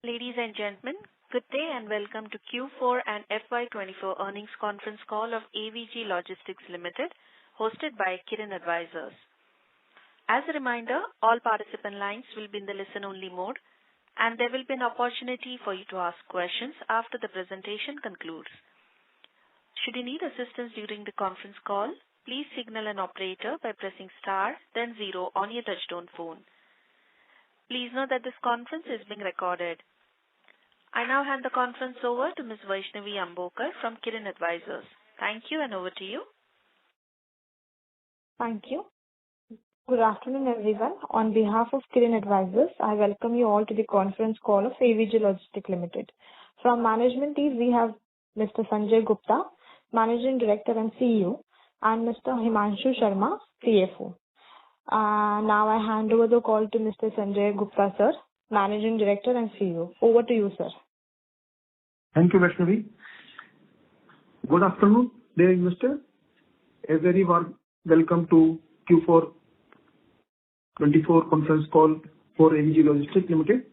Ladies and gentlemen, good day and welcome to Q4 and FY'24 earnings conference call of AVG Logistics Limited, hosted by Kirin Advisors. As a reminder, all participant lines will be in the listen-only mode, and there will be an opportunity for you to ask questions after the presentation concludes. Should you need assistance during the conference call, please signal an operator by pressing star, then 0 on your touchtone phone. Please note that this conference is being recorded. I now hand the conference over to Ms. Vaishnavi Ambokar from Kirin Advisors. Thank you, and over to you. Thank you. Good afternoon, everyone. On behalf of Kirin Advisors, I welcome you all to the conference call of AVG Logistics Limited. From management team, we have Mr. Sanjay Gupta, Managing Director and CEO, and Mr. Himanshu Sharma, CFO. Now I hand over the call to Mr. Sanjay Gupta, sir, Managing Director and CEO. Over to you, sir. Thank you, Vaishnavi. Good afternoon, dear investor. A very warm welcome to Q4 24 conference call for AVG Logistics Limited.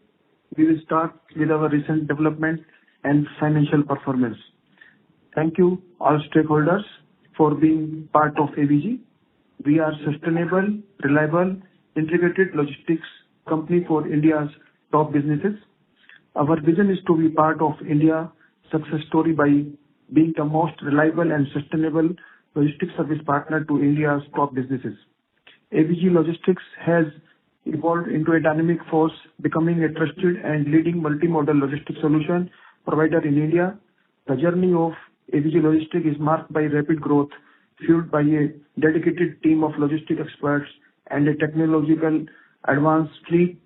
We will start with our recent development and financial performance. Thank you all stakeholders for being part of AVG. We are sustainable, reliable, integrated logistics company for India's top businesses. Our vision is to be part of India's success story by being the most reliable and sustainable logistics service partner to India's top businesses. AVG Logistics has evolved into a dynamic force, becoming a trusted and leading multimodal logistics solution provider in India. The journey of AVG Logistics is marked by rapid growth, fueled by a dedicated team of logistic experts and a technological advanced fleet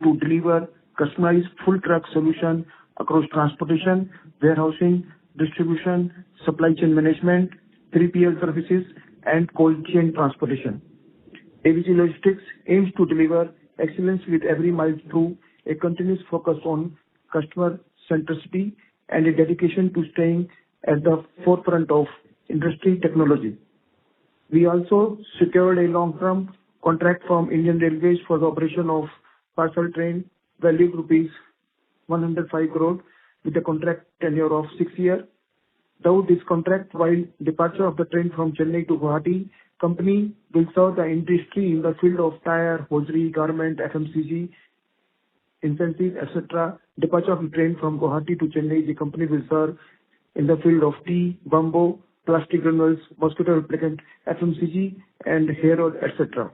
to deliver customized full truck solution across transportation, warehousing, distribution, supply chain management, 3PL services, and cold chain transportation. AVG Logistics aims to deliver excellence with every mile through a continuous focus on customer centricity and a dedication to staying at the forefront of industry technology. We also secured a long-term contract from Indian Railways for the operation of parcel train valued rupees 105 crore with a contract tenure of 6 years. Though this contract, while departure of the train from Chennai to Guwahati, company will serve the industry in the field of tire, hosiery, garment, FMCG, incentive, etc. Departure of the train from Guwahati to Chennai, the company will serve in the field of tea, bamboo, plastic granules, mosquito repellent, FMCG, and hair oil, etc.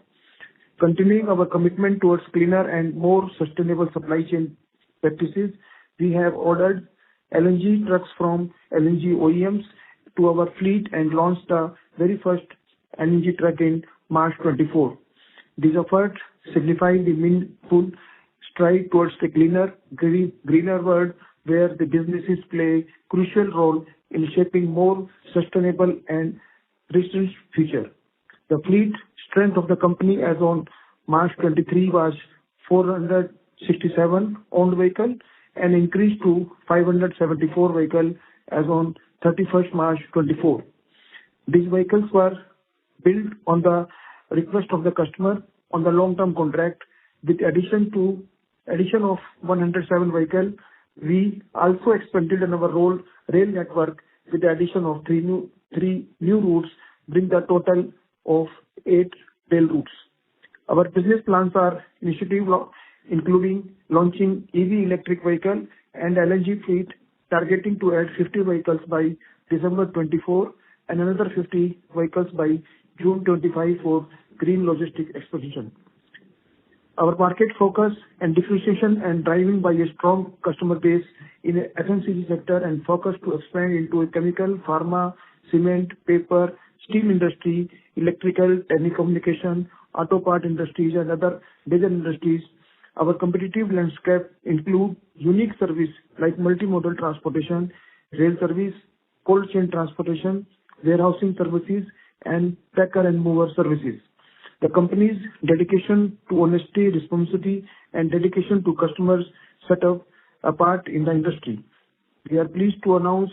Continuing our commitment towards cleaner and more sustainable supply chain practices, we have ordered LNG trucks from LNG OEMs to our fleet and launched the very first LNG truck in March 24. These efforts signify the meaningful stride towards a cleaner, greener world where the businesses play a crucial role in shaping more sustainable and resilient future. The fleet strength of the company as on March 23 was 467 owned vehicles and increased to 574 vehicles as on 31st March 24. These vehicles were built on the request of the customer on the long-term contract. With addition of 107 vehicles, we also expanded on our rail network with the addition of three new routes, bring the total of 8 rail routes. Our business plans are initiative including launching EV electric vehicle and LNG fleet, targeting to add 50 vehicles by December 24 and another 50 vehicles by June 25 for green logistic exposition. Our market focus and differentiation and driving by a strong customer base in the FMCG sector and focus to expand into a chemical, pharma, cement, paper, steel industry, electrical, telecommunication, auto part industries, and other major industries. Our competitive landscape include unique service like multimodal transportation, rail service, cold chain transportation, warehousing services, and packer and mover services. The company's dedication to honesty, responsibility, and dedication to customers set up apart in the industry. We are pleased to announce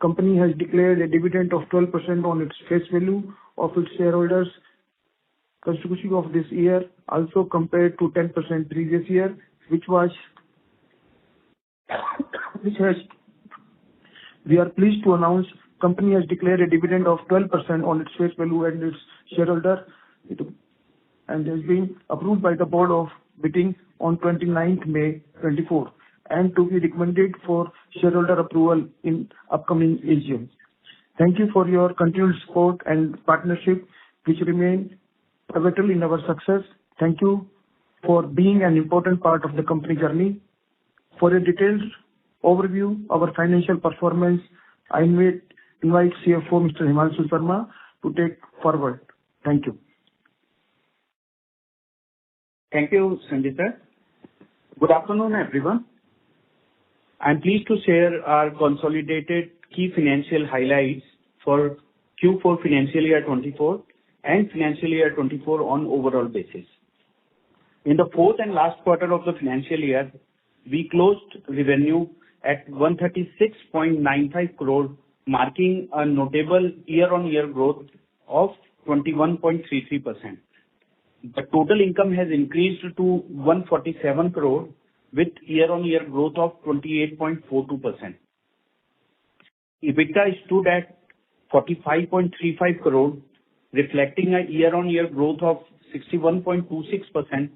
company has declared a dividend of 12% on its face value of its shareholders consecutive of this year, also compared to 10% previous year, which was we are pleased to announce company has declared a dividend of 12% on its face value and its shareholder, and has been approved by the board of meeting on 29th May 24, and to be recommended for shareholder approval in upcoming AGM. Thank you for your continued support and partnership, which remain pivotal in our success. Thank you for being an important part of the company journey. For a detailed overview of our financial performance, I invite CFO Mr. Himanshu Sharma to take forward. Thank you. Thank you, Sanjay sir. Good afternoon, everyone. I'm pleased to share our consolidated key financial highlights for Q4 financial year 24 and financial year 24 on overall basis. In the fourth and last quarter of the financial year, we closed revenue at 136.95 crore, marking a notable year-on-year growth of 21.33%. The total income has increased to 147 crore with year-on-year growth of 28.42%. EBITDA stood at 45.35 crore, reflecting a year-on-year growth of 61.26%.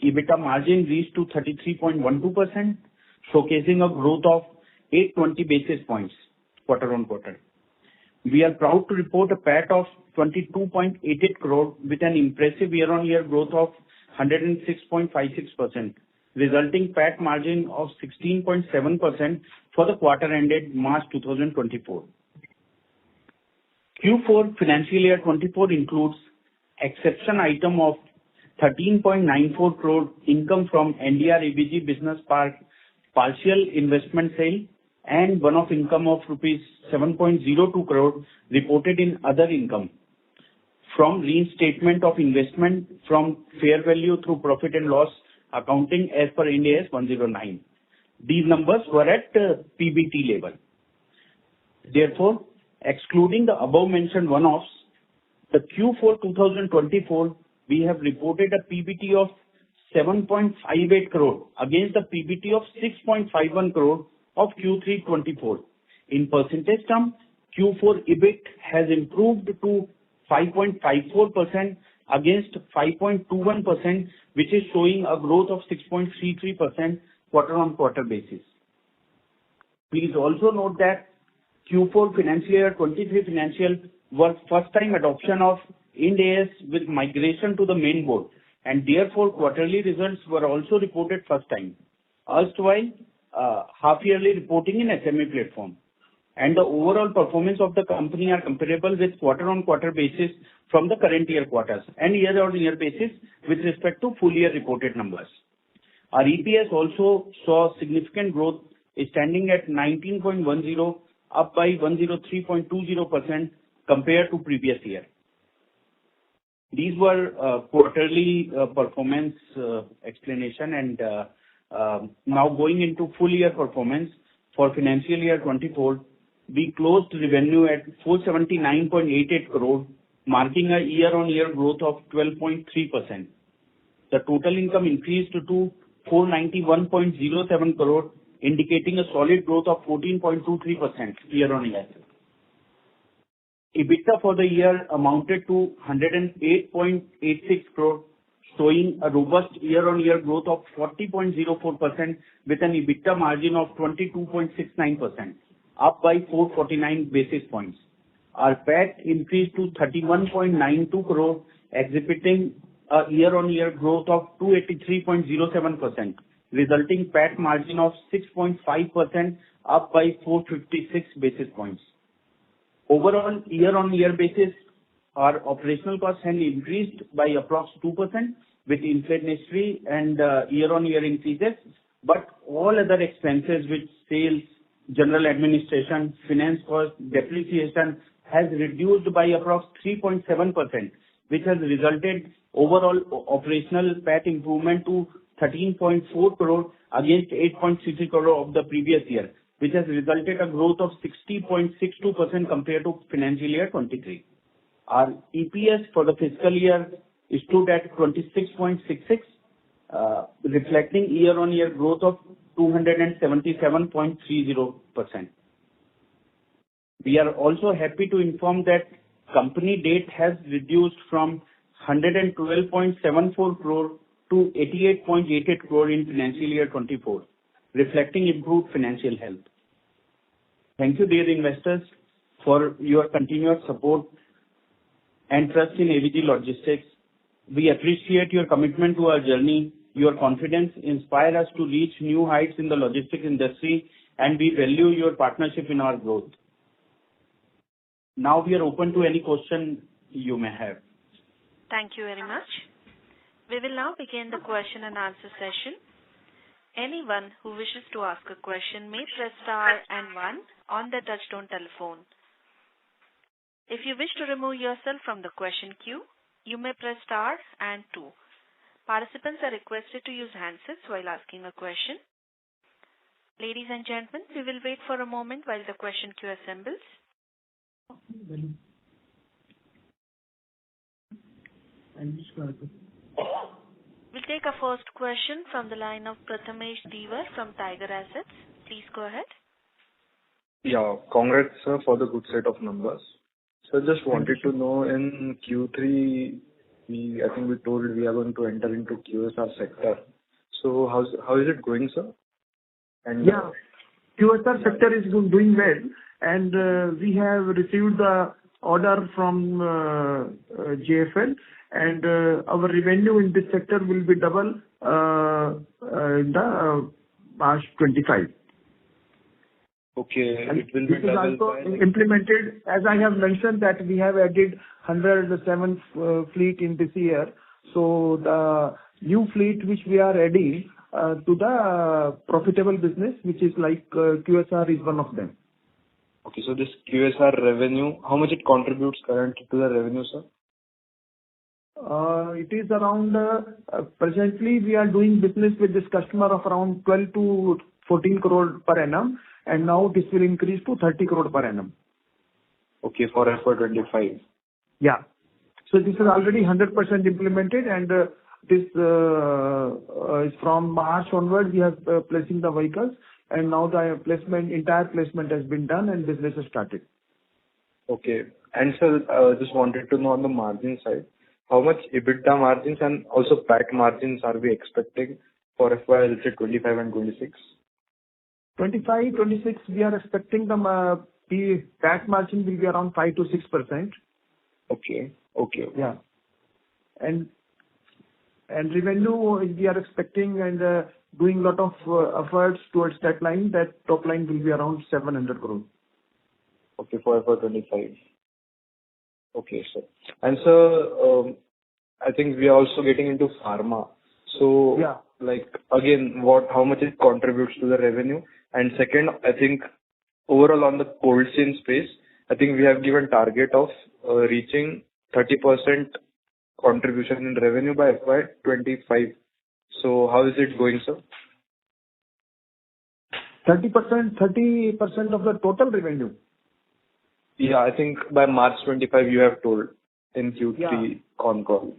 EBITDA margin reached to 33.12%, showcasing a growth of 820 basis points quarter-on-quarter. We are proud to report a PAT of 22.88 crore with an impressive year-on-year growth of 106.56%, resulting PAT margin of 16.7% for the quarter ended March 2024. Q4 financial year 24 includes exception item of 13.94 crore income from NDR AVG Business Park partial investment sale and one-off income of rupees 7.02 crore reported in other income from reinstatement of investment from fair value through profit and loss accounting as per Ind AS 109. These numbers were at PBT level. Therefore, excluding the above mentioned one-offs, the Q4 2024, we have reported a PBT of 7.58 crore against the PBT of 6.51 crore of Q3 24. In percentage term, Q4 EBIT has improved to 5.54% against 5.21%, which is showing a growth of 6.33% quarter-on-quarter basis. Please also note that Q4 financial year 23 financial was first time adoption of Ind AS with migration to the main board, and therefore quarterly results were also reported first time. Erstwhile, half-yearly reporting in SMA platform. And the overall performance of the company are comparable with quarter-on-quarter basis from the current year quarters and year-on-year basis with respect to full year reported numbers. Our EPS also saw significant growth, standing at 19.10, up by 103.20% compared to previous year. These were quarterly performance explanation, and now going into full year performance for financial year 24, we closed revenue at 479.88 crore, marking a year-on-year growth of 12.3%. The total income increased to 491.07 crore, indicating a solid growth of 14.23% year-on-year. EBITDA for the year amounted to 108.86 crore, showing a robust year-on-year growth of 40.04% with an EBITDA margin of 22.69%, up by 449 basis points. Our PAT increased to 31.92 crore, exhibiting a year-on-year growth of 283.07%, resulting PAT margin of 6.5%, up by 456 basis points. Overall, year-on-year basis, our operational costs have increased by approx 2% with inflationary and year-on-year increases, but all other expenses which sales, general administration, finance cost, depreciation has reduced by approx 3.7%, which has resulted overall operational PAT improvement to 13.4 crore against 8.63 crore of the previous year, which has resulted a growth of 60.62% compared to financial year 23. Our EPS for the fiscal year stood at 26.66, reflecting year-on-year growth of 277.30%. We are also happy to inform that company debt has reduced from 112.74 crore to 88.88 crore in financial year 24, reflecting improved financial health. Thank you, dear investors, for your continued support and trust in AVG Logistics. We appreciate your commitment to our journey. Your confidence inspires us to reach new heights in the logistics industry, and we value your partnership in our growth. Now we are open to any question you may have. Thank you very much. We will now begin the question and answer session. Anyone who wishes to ask a question may press star and one on their touchtone telephone. If you wish to remove yourself from the question queue, you may press star and two. Participants are requested to use handsets while asking a question. Ladies and gentlemen, we will wait for a moment while the question queue assembles. We'll take our first question from the line of Prathamesh Devar from Tiger Assets. Please go ahead. Yeah, congrats, sir, for the good set of numbers. So just wanted to know, in Q3, I think we told we are going to enter into QSR sector. So how is it going, sir? And Yeah, QSR sector is doing well, and we have received the order from JFL, and our revenue in this sector will be double in the March 25. Okay, And it will be this is double also by... implemented, as I have mentioned, that we have added 107 fleet in this year. So the new fleet which we are adding to the profitable business, which is like QSR is one of them. Okay, so this QSR revenue, how much it contributes currently to the revenue, sir? It is around, presently we are doing business with this customer of around 12 to 14 crore per annum, and now this will increase to 30 crore per annum. Okay, for FY'25. Yeah. So this is already 100% implemented, and this is from March onward, we are placing the vehicles, and now the entire placement has been done and business has started. Okay. And sir, just wanted to know on the margin side, how much EBITDA margins and also PAT margins are we expecting for FY'25 and 26? 25, 26, we are expecting the PAT margin will be around 5 to 6%. Okay. Yeah. And revenue, we are expecting and doing a lot of efforts towards that line. That top line will be around 700 crore. Okay, for FY'25. Okay, sir. And sir, I think we are also getting into pharma. So, Yeah. like, again, how much it contributes to the revenue? And second, I think overall on the cold chain space, I think we have given target of reaching 30% contribution in revenue by FY'25. So how is it going, sir? 30% of the total revenue. Yeah, I think by March 25 you have told in Q3 Yeah. Concall.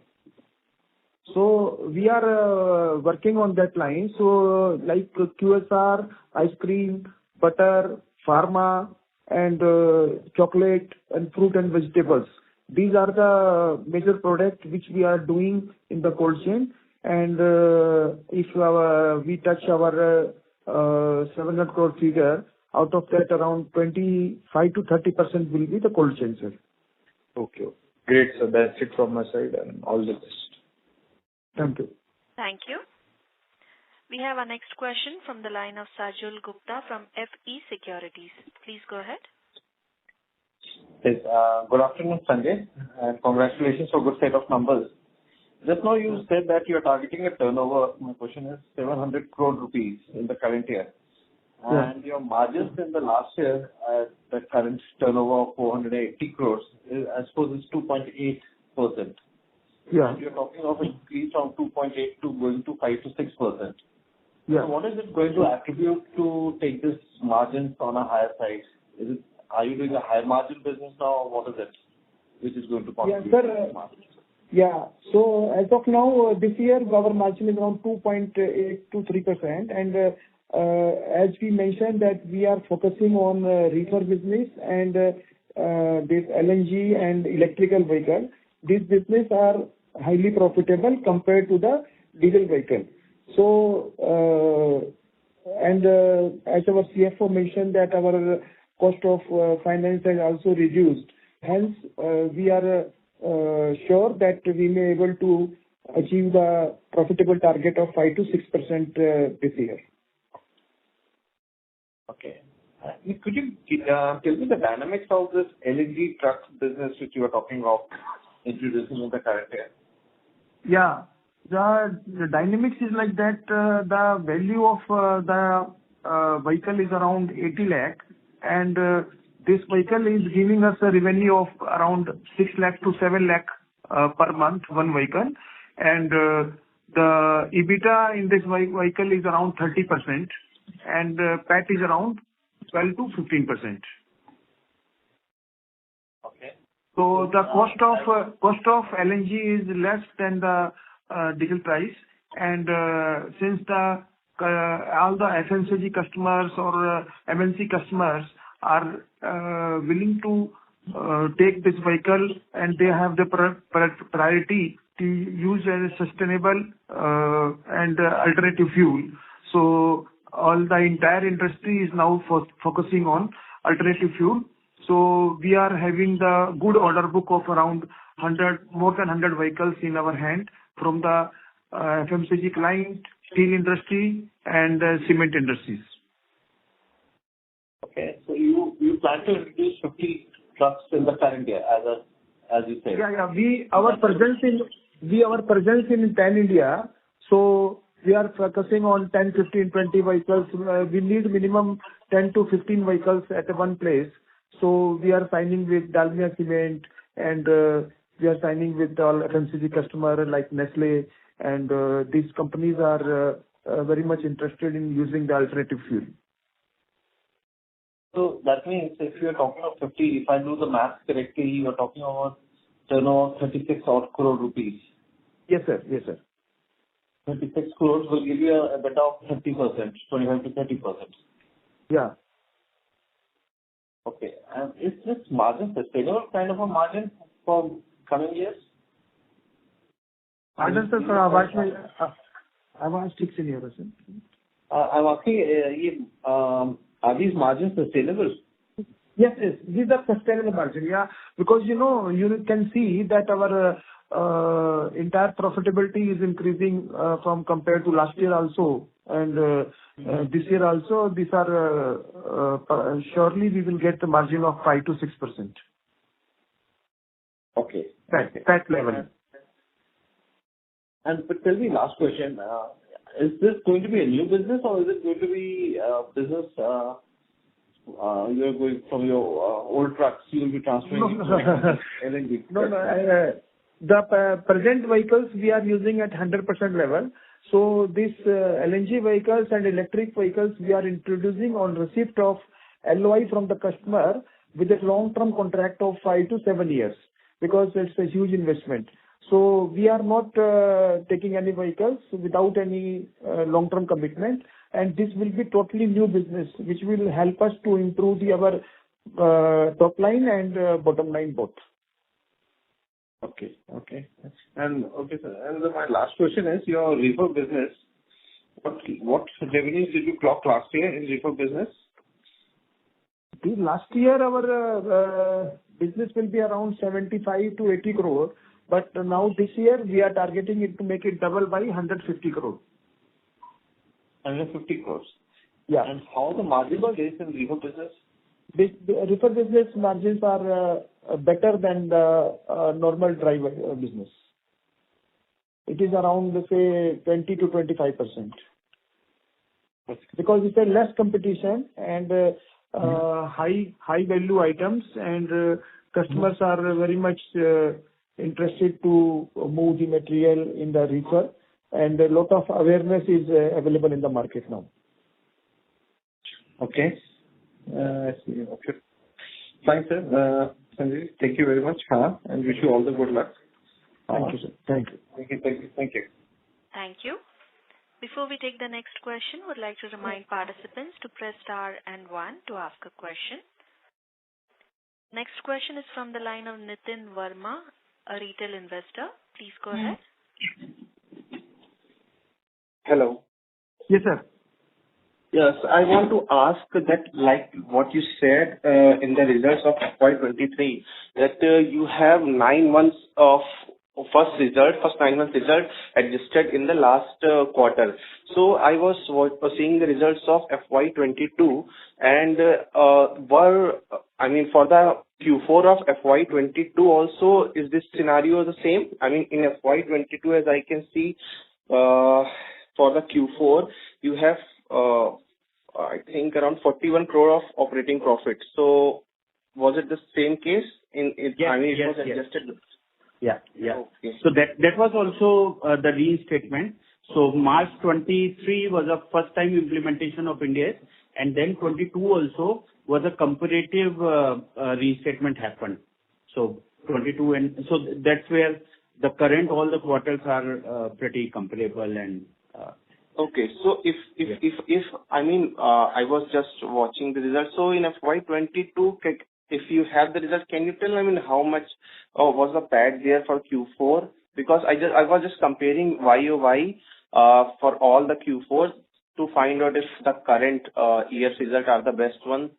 So we are working on that line. So like QSR, ice cream, butter, pharma, and chocolate and fruit and vegetables. These are the major products which we are doing in the cold chain. And if we touch our 700 crore figure, out of that around 25 to 30% will be the cold chain, sir. Okay. Great, sir. That's it from my side, and all the best. Thank you. Thank you. We have our next question from the line of Sajul Gupta from FE Securities. Please go ahead. Yes, good afternoon, Sanjay, and congratulations for good set of numbers. Just now you said that you are targeting a turnover. My question is 700 crore rupees in the current year. Yeah. And your margins in the last year at the current turnover of 480 crores, I suppose it's 2.8%. Yeah. And you're talking of an increase from 2.8 to going to 5 to 6%. Yeah. So what is it going to attribute to take this margins on a higher side? Are you doing a high margin business now, or what is it which is going to contribute Yeah, to sir. the margins? Yeah. So as of now, this year, our margin is around 2.8 to 3%, and as we mentioned that we are focusing on reefer business and this LNG and electrical vehicle. These business are highly profitable compared to the diesel vehicle. So, as our CFO mentioned that our cost of finance has also reduced. Hence, we are sure that we may able to achieve the profitable target of 5 to 6% this year. Okay. Could you tell me the dynamics of this LNG truck business which you were talking of introducing in the current year? Yeah. The dynamics is like that, the value of the vehicle is around 80 lakh, and this vehicle is giving us a revenue of around 6 lakh to 7 lakh per month, one vehicle. And the EBITDA in this vehicle is around 30%, and PAT is around 12 to 15%. Okay. So the cost of LNG is less than the diesel price, and since all the FMCG customers or MNC customers are willing to take this vehicle, and they have the priority to use a sustainable and alternative fuel. So all the entire industry is now focusing on alternative fuel. So we are having the good order book of around more than 100 vehicles in our hand from the FMCG client, steel industry, and cement industries. Okay. So you plan to introduce 50 trucks in the current year, as you said. Yeah. Our presence in Pan India, so we are focusing on 10, 15, 20 vehicles. We need minimum 10 to 15 vehicles at one place. So we are signing with Dalmia Cement, and we are signing with all FMCG customer like Nestle, and these companies are very much interested in using the alternative fuel. So that means if you are talking of 50, if I do the math correctly, you are talking about turnover 36 odd crore rupees. Yes, sir. Yes, sir. 36 crores will give you a bit of 30%, 25 to 30%. Yeah. Okay. And is this margin sustainable kind of a margin for coming years? Pardon, sir, आवाज ठीक से नहीं हो रहा, sir. I'm asking, are these margins sustainable? Yes, these are sustainable margin. Yeah, because you can see that our entire profitability is increasing from compared to last year also, and this year also. These are surely we will get the margin of 5 to 6%. Okay. That level. But tell me, last question, is this going to be a new business, or is it going to be business you're going from your old trucks, you will be transferring to LNG? No. The present vehicles we are using at 100% level. So these LNG vehicles and electric vehicles we are introducing on receipt of LOI from the customer with a long-term contract of 5 to 7 years, because it's a huge investment. So we are not taking any vehicles without any long-term commitment, and this will be totally new business, which will help us to improve our top line and bottom line both. Okay. And sir. And my last question is your reefer business. What revenues did you clock last year in reefer business? Last year our business will be around 75 to 80 crore. But now this year we are targeting it to make it double by 150 crore. 150 crores. Yeah. And how the margins are based in reefer business? The reefer business margins are better than the normal driver business. It is around, say, 20 to 25%. Because it's a less competition and high value items, and customers are very much interested to move the material in the reefer, and a lot of awareness is available in the market now. Okay. I see. Okay. Fine, sir. Sanjay, thank you very much, and wish you all the good luck. Thank you, sir. Thank you. Thank you. Before we take the next question, would like to remind participants to press star and 1 to ask a question. Next question is from the line of Nitin Verma, a retail investor. Please go ahead. Hello. Yes, sir. Yes, I want to ask that, like what you said in the results of FY'23, that you have 9 months of first 9 months result adjusted in the last quarter. So I was seeing the results of FY'22 and for the Q4 of FY'22 also, is this scenario the same? I mean, in FY'22, as I can see, for the Q4, you have, I think, around 41 crore of operating profit. So was it the same case? It was adjusted. Yeah. Okay. So that was also the reinstatement. So March 23 was a first time implementation of Ind AS, and then 22 also was a comparative reinstatement happened. So 22 and so that's where the current all the quarters are pretty comparable and. Okay. So if I was just watching the results. So in FY'22, if you have the results, can you tell, how much was the PAT there for Q4? Because I was just comparing YOY for all the Q4s to find out if the current year's result are the best one.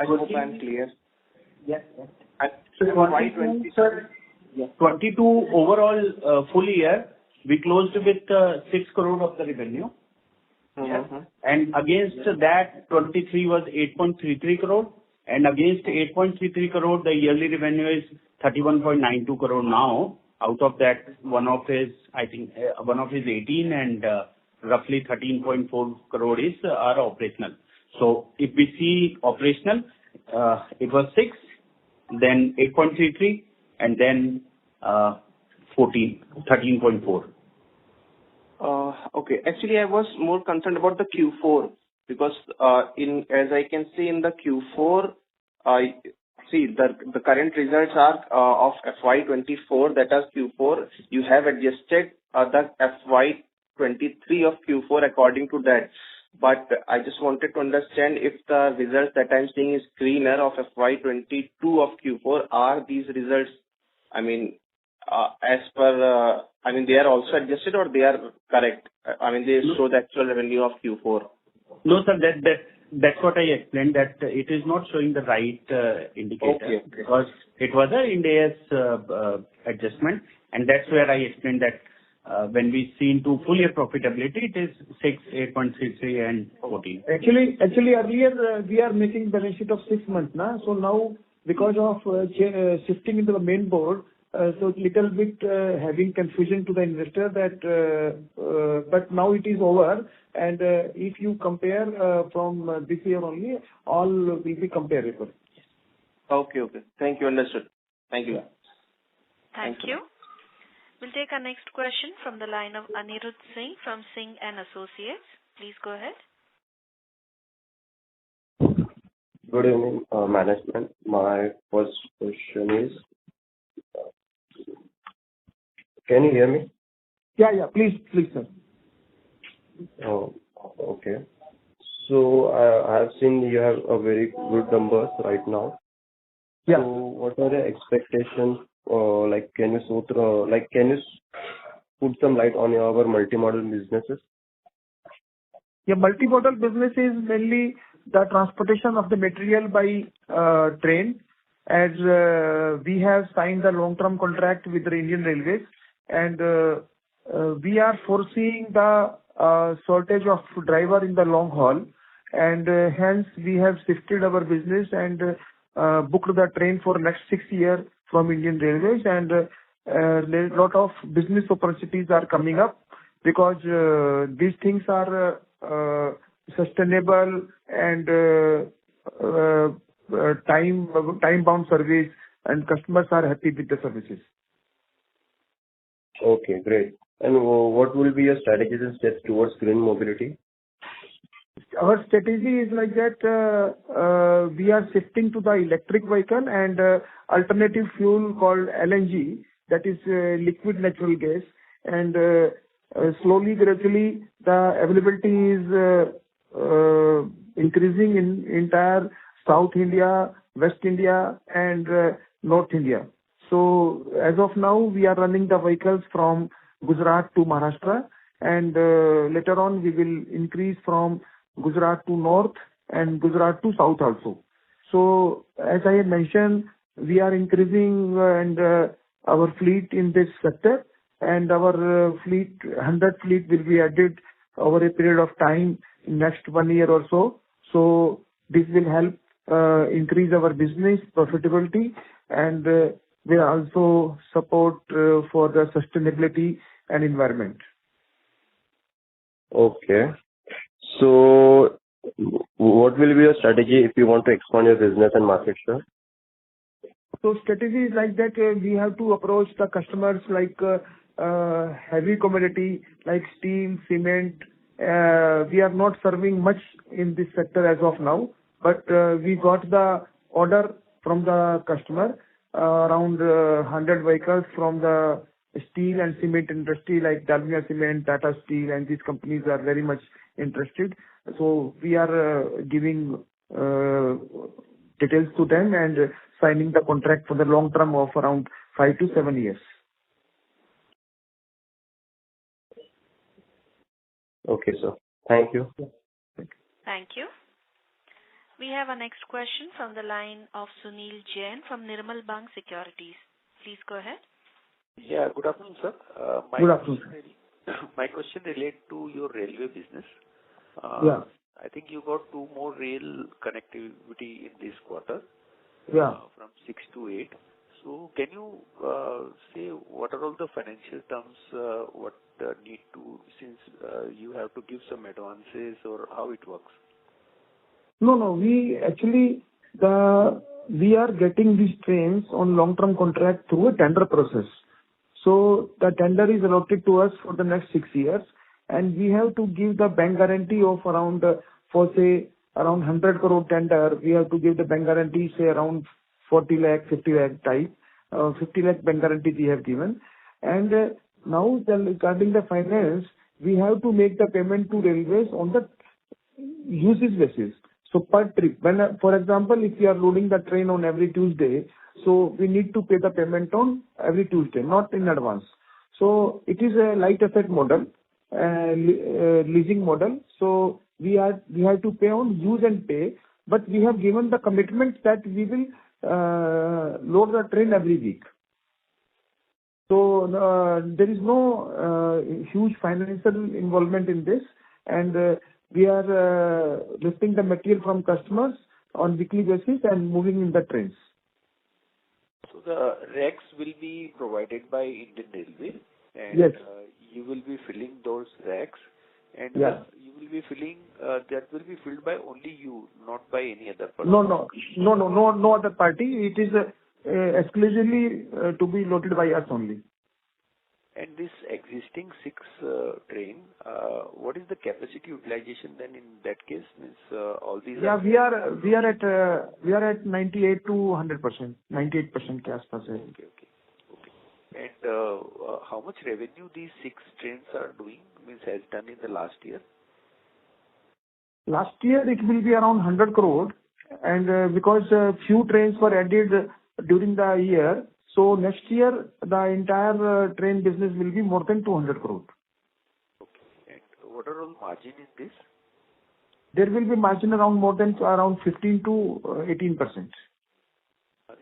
I hope I'm clear. Yes. So FY'22 overall full year, we closed with 6 crore of the revenue. Mm-hmm. And against that, 23 was 8.33 crore. And against 8.33 crore, the yearly revenue is 31.92 crore now. Out of that, one-off is 18 and roughly 13.4 crore is our operational. So if we see operational, it was 6, then 8.33, and then 13.4. Okay. Actually, I was more concerned about the Q4 because as I can see in the Q4, the current results are of FY'24, that is Q4. You have adjusted the FY'23 of Q4 according to that. But I just wanted to understand if the results that I'm seeing is cleaner of FY'22 of Q4, are these results, as per, they are also adjusted or they are correct? They show the actual revenue of Q4. No, sir, that's what I explained, that it is not showing the right indicator. Okay. Because it was an Ind AS adjustment, and that's where I explained that when we see into full year profitability, it is 6, 8.33 and 14. Actually, earlier we are making balance sheet of 6 months now. So now, because of shifting into the main board, so little bit having confusion to the investor that, but now it is over. And if you compare from this year only, all will be comparable. Okay. Thank you. Understood. Thank you. Thank you. We'll take our next question from the line of Anirudh Singh from Singh and Associates. Please go ahead. Good evening, management. My first question is, can you hear me? Yeah. Please, sir. Oh, okay. So I have seen you have a very good numbers right now. Yeah. So what are the expectations? Can you put some light on our multimodal businesses? Yeah, multimodal business is mainly the transportation of the material by train, as we have signed a long-term contract with the Indian Railways, and we are foreseeing the shortage of driver in the long haul, and hence we have shifted our business and booked the train for next 6 years from Indian Railways, and a lot of business opportunities are coming up because these things are sustainable and time-bound service, and customers are happy with the services. Okay, great. And what will be your strategies and steps towards green mobility? Our strategy is like that, we are shifting to the electric vehicle and alternative fuel called LNG, that is liquid natural gas. And slowly, gradually, the availability is increasing in entire South India, West India, and North India. So as of now, we are running the vehicles from Gujarat to Maharashtra, and later on we will increase from Gujarat to North and Gujarat to South also. So as I mentioned, we are increasing and our fleet in this sector, and our fleet, 100 fleet will be added over a period of time in next 1 year or so. So this will help increase our business profitability, and will also support for the sustainability and environment. Okay. So what will be your strategy if you want to expand your business and market share? So strategy is like that, we have to approach the customers like heavy commodity like steel, cement. We are not serving much in this sector as of now, but we got the order from the customer around 100 vehicles from the steel and cement industry like Dalmia Cement, Tata Steel, and these companies are very much interested. So we are giving details to them and signing the contract for the long term of around 5 to 7 years. Okay, sir. Thank you. Thank you. We have our next question from the line of Sunil Jain from Nirmal Bang Securities. Please go ahead. Yeah, good afternoon, sir. Good afternoon. My question relates to your railway business. Yeah. I think you got 2 more rail connectivity in this quarter. Yeah. From 6 to 8. So can you say what are all the financial terms, what need to, since you have to give some advances, or how it works? No, we actually, we are getting these trains on long-term contract through a tender process. So the tender is allotted to us for the next 6 years, and we have to give the bank guarantee of around, for say, around 100 crore tender, we have to give the bank guarantee, say around 40 lakh, 50 lakh type. 50 lakh bank guarantee we have given. And now regarding the finance, we have to make the payment to railways on the usage basis. So per trip, when, for example, if you are loading the train on every Tuesday, so we need to pay the payment on every Tuesday, not in advance. So it is a light asset model, leasing model. So we have to pay on use and pay, but we have given the commitment that we will load the train every week. So there is no huge financial involvement in this, and we are lifting the material from customers on weekly basis and moving in the trains. So the racks will be provided by Indian Railway, and yes, you will be filling those racks, and yeah, you will be filling, that will be filled by only you, not by any other person. No other party. It is exclusively to be loaded by us only. And this existing 6 train, what is the capacity utilization then in that case? Means all these. Yeah, we are at 98 to 100%, 98% capacity. Okay. And how much revenue these 6 trains are doing? Means has done in the last year? Last year it will be around 100 crore, and because few trains were added during the year, so next year the entire train business will be more than 200 crore. Okay. And what are all margin in this? There will be margin around around 15 to 18%.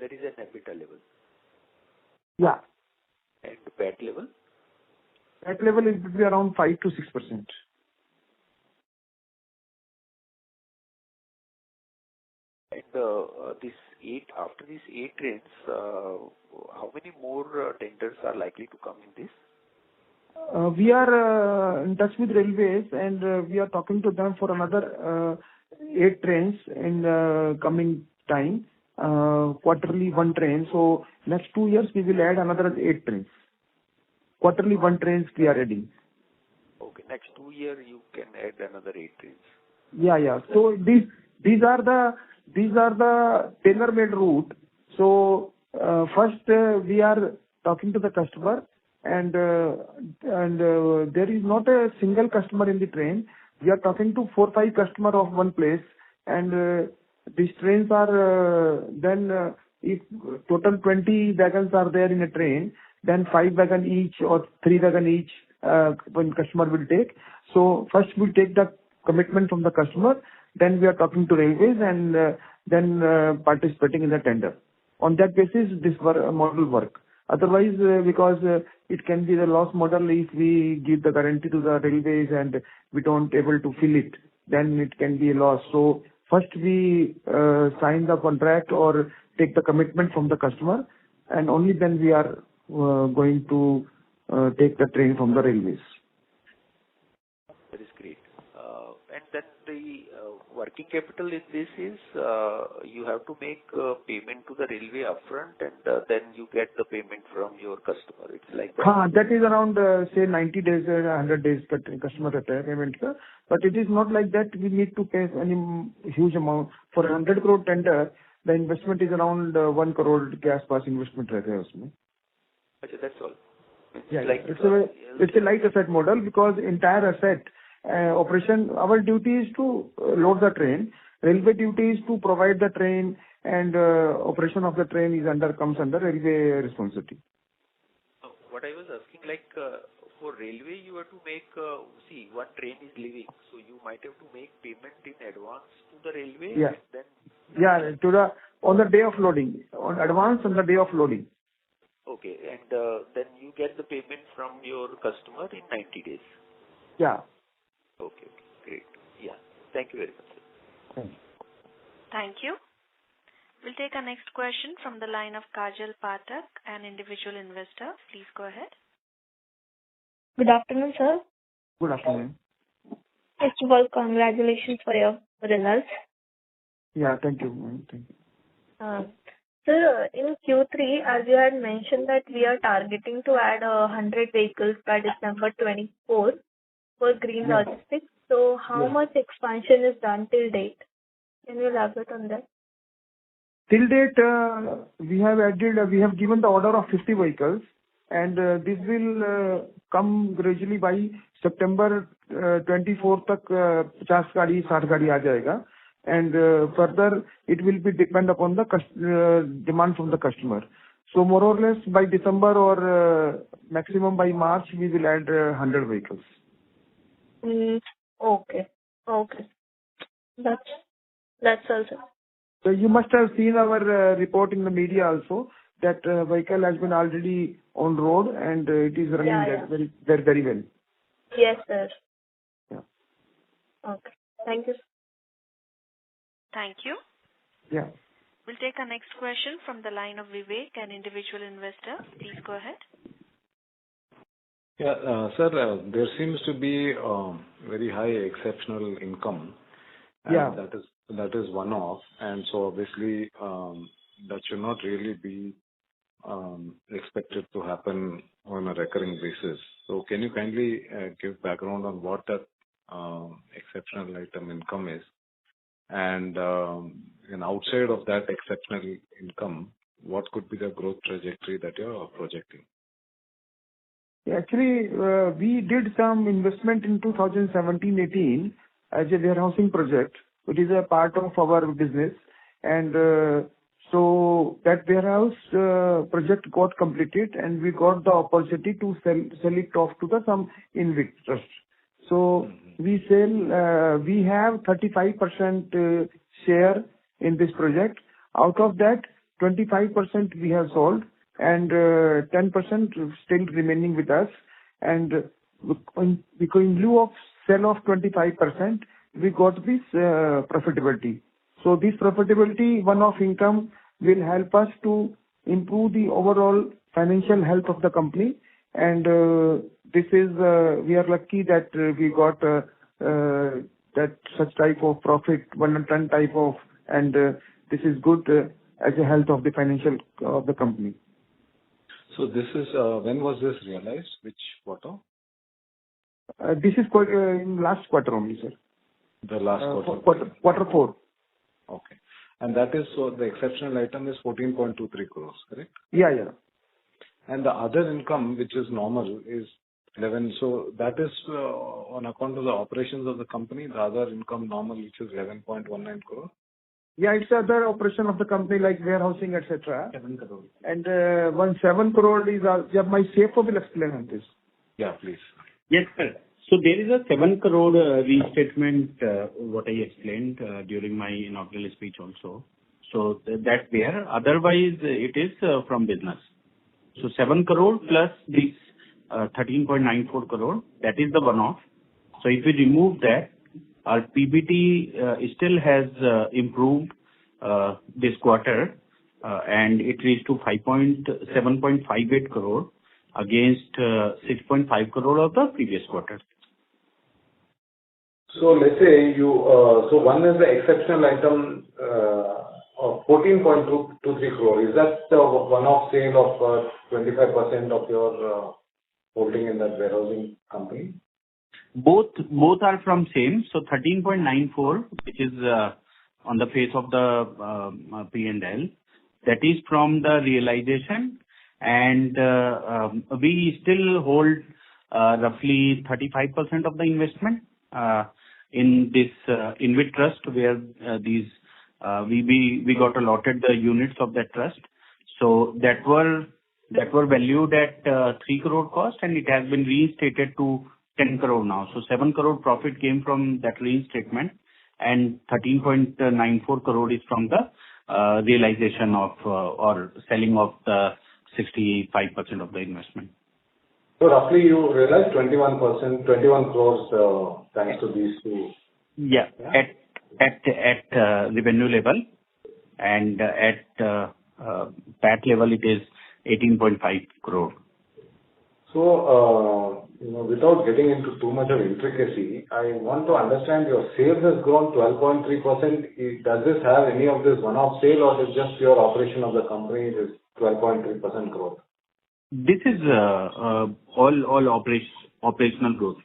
That is an EBITDA level. Yeah. And PAT level? That level it will be around 5 to 6%. And after these 8 trains, how many more tenders are likely to come in this? We are in touch with railways, and we are talking to them for another 8 trains in coming time, quarterly 1 train. So next 2 years we will add another 8 trains. Quarterly 1 trains we are adding. Okay, next 2 years you can add another 8 trains. Yeah. So these are the tailor-made route. So first we are talking to the customer, and there is not a single customer in the train. We are talking to 4-5 customer of one place, and these trains are then if total 20 wagons are there in a train, then 5 wagon each or 3 wagon each one customer will take. So first we take the commitment from the customer, then we are talking to railways, and then participating in the tender. On that basis, this model work. Otherwise, because it can be the loss model if we give the guarantee to the railways and we don't able to fill it, then it can be a loss. So first we sign the contract or take the commitment from the customer, and only then we are going to take the train from the railways. That is great. And then the working capital in this is you have to make payment to the railway upfront, and then you get the payment from your customer. It's like that. That is around say 90 days, 100 days customer payment. But it is not like that. We need to pay any huge amount for 100 crore tender. The investment is around 1 crore के आसपास investment रहता है उसमें. Okay, that's all. It's a light asset model because entire asset operation, our duty is to load the train. Railway duty is to provide the train, and operation of the train comes under railway responsibility. What I was asking, for railway, you have to make, one train is leaving, so you might have to make payment in advance to the railway. Yeah. And then on the day of loading, on advance on the day of loading. Okay, and then you get the payment from your customer in 90 days. Yeah. Okay, great. Yeah, thank you very much, sir. Thank you. Thank you. We'll take our next question from the line of Kajal Pathak, an individual investor. Please go ahead. Good afternoon, sir. Good afternoon. First of all, congratulations for your results. Yeah, thank you. Thank you. Sir, in Q3, as you had mentioned that we are targeting to add 100 vehicles by December 24 for green logistics. So how much expansion is done till date? Can you elaborate on that? Till date, we have given the order of 50 vehicles, and this will come gradually by September 24 तक 50 गाड़ी 60 गाड़ी आ जाएगा, and further it will be depend upon the demand from the customer. So more or less by December or maximum by March we will add 100 vehicles. Okay. That's all, sir. So you must have seen our report in the media also that vehicle has been already on road, and it is running very well. Yes, sir. Yeah. Okay. Thank you. Thank you. Yeah. We'll take our next question from the line of Vivek, an individual investor. Please go ahead. Yeah, sir, there seems to be very high exceptional income. Yeah. That is one-off, and so obviously that should not really be expected to happen on a recurring basis. So can you kindly give background on what that exceptional item income is, and outside of that exceptional income, what could be the growth trajectory that you are projecting? Actually, we did some investment in 2017-18 as a warehousing project, which is a part of our business, and so that warehouse project got completed, and we got the opportunity to sell it off to some investors. So we have 35% share in this project. Out of that, 25% we have sold, and 10% still remaining with us. And because in lieu of sell of 25%, we got this profitability. So this profitability, one-off income, will help us to improve the overall financial health of the company. And this is we are lucky that we got that such type of profit, 110 type of, and this is good as a health of the financial of the company. So this is when was this realized? Which quarter? This is in last quarter only, sir. The last quarter. Quarter 4. Okay. And that is, so the exceptional item is 14.23 crores, correct? Yeah. And the other income, which is normal, is 11. So that is on account of the operations of the company, the other income normal, which is 11.19 crore. Yeah, it's other operation of the company like warehousing, etc. 7 crore. And 7 crore is, my CFO will explain on this. Yeah, please. Yes, sir. So there is a 7 crore restatement, what I explained during my inaugural speech also. So that's there. Otherwise, it is from business. So 7 crore plus this 13.94 crore, that is the one-off. So if we remove that, our PBT still has improved this quarter, and it reached to 7.58 crore against 6.5 crore of the previous quarter. So let's say so one is the exceptional item of 14.23 crore. Is that the one-off sale of 25% of your holding in that warehousing company? Both are from same. So 13.94, which is on the face of the P&L, that is from the realization, and we still hold roughly 35% of the investment in this InvIT trust, where we got allotted the units of that trust. So that were valued at 3 crore cost, and it has been reinstated to 10 crore now. So 7 crore profit came from that reinstatement, and 13.94 crore is from the realization of or selling of the 65% of the investment. So roughly you realized 21 crores thanks to these two. Yeah. At revenue level, and at PAT level it is 18.5 crore. So, without getting into too much of intricacy, I want to understand your sales has grown 12.3%. Does this have any of this one-off sale, or is just pure operation of the company, this 12.3% growth? This is all operational growth,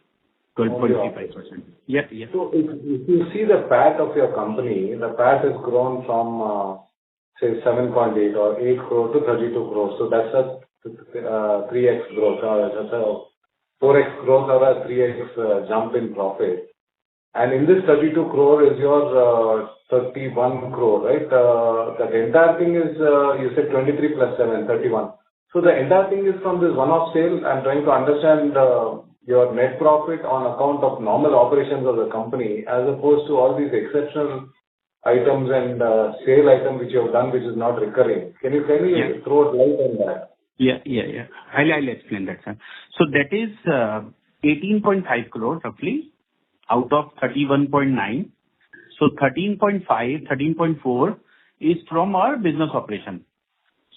12.35%. Yeah. So if you see the PAT of your company, the PAT has grown from say 7.8 or 8 crore to 32 crores. So that's a 3x growth, that's a 4x growth or a 3x jump in profit. And in this 32 crore is your 31 crore, right? The entire thing is, you said 23 plus 7, 31. So the entire thing is from this one-off sale. I'm trying to understand your net profit on account of normal operations of the company, as opposed to all these exceptional items and sale item which you have done, which is not recurring. Can you throw light on that? Yeah. I'll explain that, sir. So that is 18.5 crore roughly out of 31.9. So 13.5, 13.4 is from our business operation.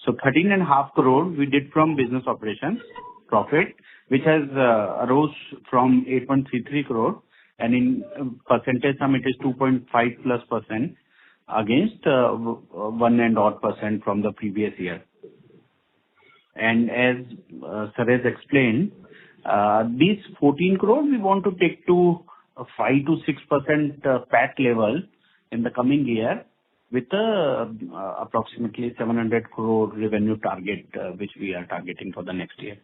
So 13.5 crore we did from business operations profit, which has arose from 8.33 crore, and in percentage sum it is 2.5 plus % against 1 and odd % from the previous year. And as sir has explained, these 14 crore we want to take to 5 to 6% PAT level in the coming year, with approximately 700 crore revenue target, which we are targeting for the next year.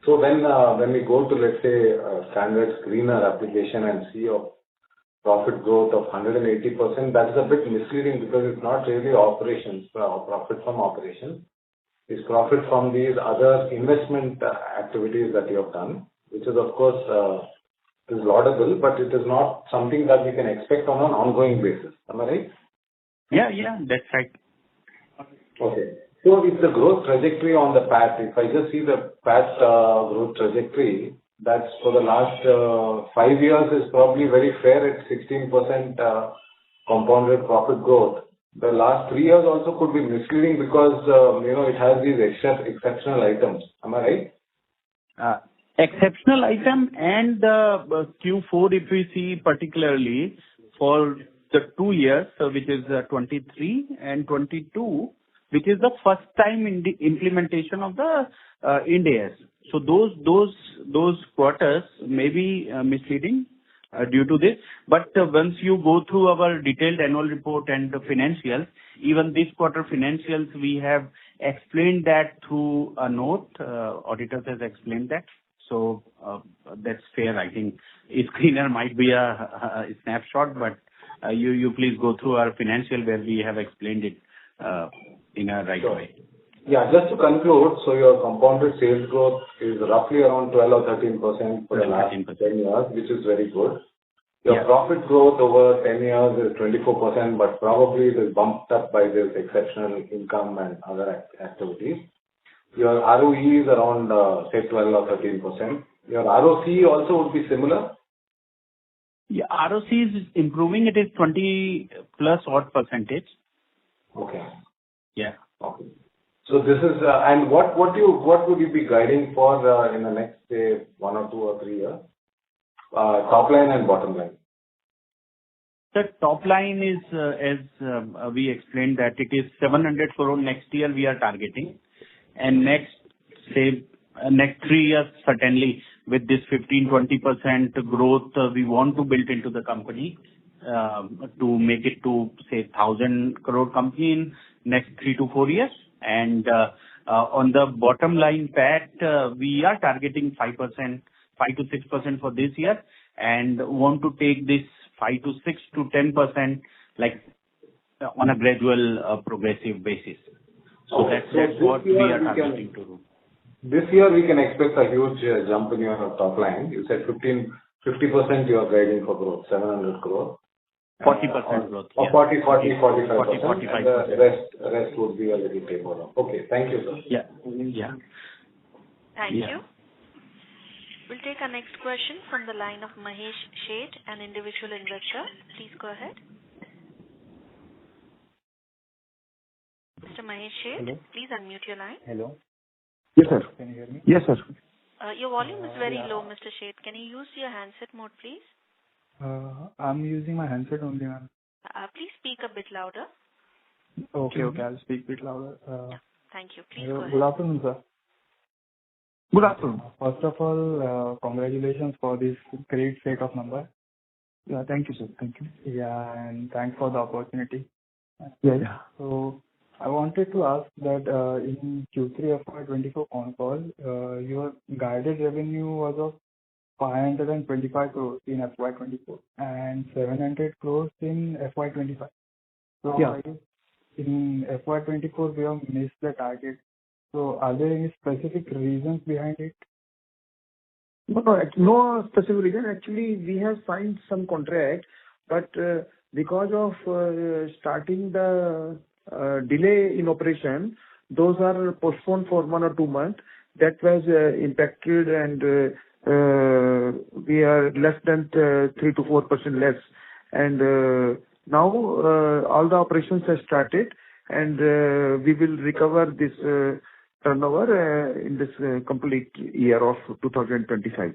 So when we go to, let's say, standard screener application and see a profit growth of 180%, that's a bit misleading, because it's not really operations, profit from operations. It's profit from these other investment activities that you have done, which is of course is laudable, but it is not something that we can expect on an ongoing basis. Am I right? Yeah, that's right. Okay. So it's the growth trajectory on the PAT. If I just see the PAT growth trajectory, that's for the last 5 years is probably very fair at 16% compounded profit growth. The last 3 years also could be misleading, because it has these exceptional items. Am I right? Exceptional item, and the Q4, if we see particularly for the 2 years, which is 23 and 22, which is the first time in the implementation of the Ind AS. So those quarters may be misleading, due to this. But once you go through our detailed annual report and the financials, even this quarter financials, we have explained that through a note. Auditors has explained that. So that's fair. I think a screener might be a snapshot, but you please go through our financial where we have explained it in a right way. Yeah, just to conclude, so your compounded sales growth is roughly around 12 or 13% for the last 10 years, which is very good. Your profit growth over 10 years is 24%, but probably it is bumped up by this exceptional income and other activities. Your ROE is around, say, 12 or 13%. Your ROC also would be similar? Yeah, ROC is improving. It is 20 plus odd percentage. Okay. Yeah. Okay. So this is, and what would you be guiding for in the next, say, 1 or 2 or 3 years? Top line and bottom line. The top line is, as we explained, that it is 700 crore next year we are targeting. And next 3 years, certainly with this 15-20% growth, we want to build into the company to make it to, say, 1,000 crore company in next 3 to 4 years. And on the bottom line PAT, we are targeting 5%, 5 to 6% for this year, and want to take this 5 to 6 to 10% like on a gradual progressive basis. So that's what we are targeting to do. This year we can expect a huge jump in your top line. You said 50% you are guiding for growth, 700 crore. 40% growth. Or 45%. 45%. The rest would be a little taper off. Okay, thank you, sir. Yeah. Thank you. We'll take our next question from the line of Mahesh Sheth, an individual investor. Please go ahead. Mr. Mahesh Sheth, please unmute your line. Hello. Yes, sir. Can you hear me? Yes, sir. Your volume is very low, Mr. Sheth. Can you use your handset mode, please? I'm using my handset only, ma'am. Please speak a bit louder. Okay, I'll speak a bit louder. Thank you. Please go ahead. Good afternoon, sir. Good afternoon. First of all, congratulations for this great set of numbers. Yeah, thank you, sir. Thank you. Yeah, and thanks for the opportunity. Yeah. So I wanted to ask that in Q3 FY'24 Concall, your guided revenue was of 525 crores in FY'24 and 700 crores in FY'25. So in FY'24 we have missed the target. So are there any specific reasons behind it? No specific reason. Actually, we have signed some contract, but because of starting the delay in operation, those are postponed for 1 or 2 months. That was impacted, and we are less than 3 to 4% less. And now all the operations have started, and we will recover this turnover in this complete year of 2025.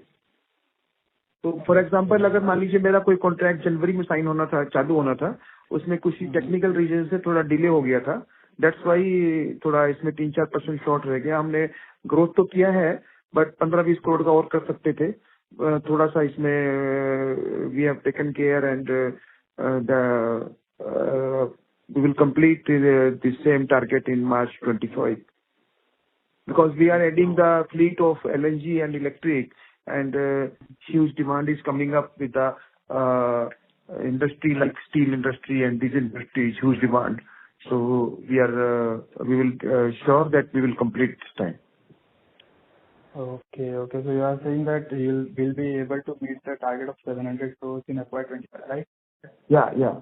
तो for example अगर मान लीजिए मेरा कोई contract जनवरी में sign होना था, चालू होना था, उसमें कुछ टेक्निकल रीजन से थोड़ा डिले हो गया था. दैट्स वाई थोड़ा इसमें 3-4% शॉर्ट रह गया. हमने ग्रोथ तो किया है, बट 15-20 करोड़ का और कर सकते थे. थोड़ा सा इसमें we have taken care and we will complete the same target in March 25. Because we are adding the fleet of LNG and electric, and huge demand is coming up with the industry like steel industry and this industry is huge demand. So we will sure that we will complete this time. Okay. So you are saying that we'll be able to meet the target of 700 crores in FY'25, right? Yeah.